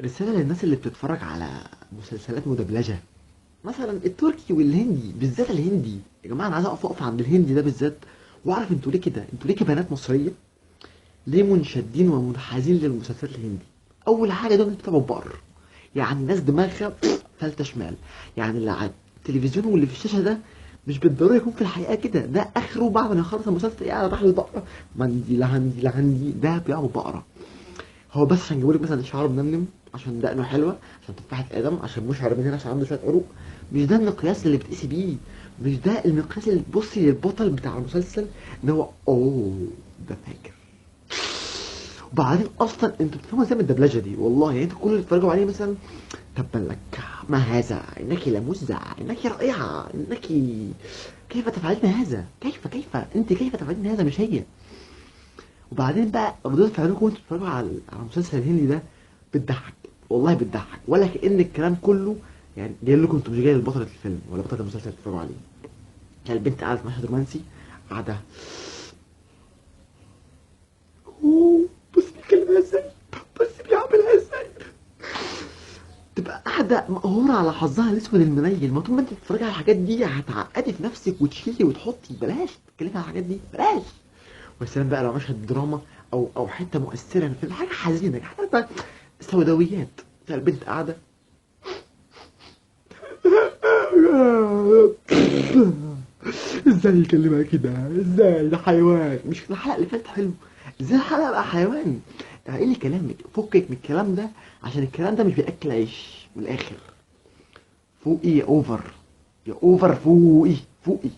رسالة للناس اللي بتتفرج على مسلسلات مدبلجة، مثلا التركي والهندي، بالذات الهندي. يا جماعة انا عايز اقف عند الهندي ده بالذات واعرف انتوا ليه كده، انتوا ليه كبنات مصرية ليه منشدين ومنحازين للمسلسلات الهندي؟ اول حاجة دول انتوا بتابعوا بقر، يعني ناس دماغها فلتة شمال. يعني اللي على التلفزيون واللي في الشاشة ده مش بالضرورة يكون في الحقيقة كده، ده اخره بعد ما يخلص المسلسل قاعد راح للبقرة، مندي لهندي لهندي، ده بيلعبوا بقرة. هو بس عشان يجيبولك مثلا شعره منمنم، عشان دقنه حلوه، عشان تفاحه ادم، عشان مشعر من هنا، عشان عنده شويه عروق. مش ده المقياس اللي بتقيسي بيه، مش ده المقياس اللي تبصي للبطل بتاع المسلسل ان هو اوه ده فاكر. وبعدين اصلا انتوا بتفهموا ازاي من الدبلجه دي، والله يعني انتوا كل اللي بتتفرجوا عليه مثلا تبا لك، ما هذا، انك لمزع، انك رائعه، انك كيف تفعلين هذا، كيف انت كيف تفعلين هذا، مش هي. وبعدين بقى ردود فعلكم وانتوا بتتفرجوا على المسلسل الهندي ده بتضحك، والله بتضحك، ولا كأن الكلام كله يعني جاي لكم، انتوا مش جاي لبطلة الفيلم ولا بطلة المسلسل اللي بتتفرجوا عليه. يعني البنت قاعدة في مشهد رومانسي، قاعدة اوه بص بيكلمها ازاي، بص بيعملها ازاي، تبقى قاعدة مقهورة على حظها الاسود المنيل. ما طول ما انت بتتفرجي على الحاجات دي هتعقدي في نفسك وتشيلي وتحطي، بلاش تتكلمي على الحاجات دي بلاش. والسلام بقى لو مشهد دراما او حته مؤثره في الفيلم، حاجه حزينه، حاجه بقى سوداويات، تلاقي البنت قاعده ازاي يكلمها كده، ازاي ده حيوان، مش الحلقه اللي فاتت حلو، ازاي الحلقه بقى حيوان. ايه اللي كلامك، فكك من الكلام ده، عشان الكلام ده مش بياكل عيش من الاخر. فوقي يا اوفر، يا اوفر، فوقي فوقي.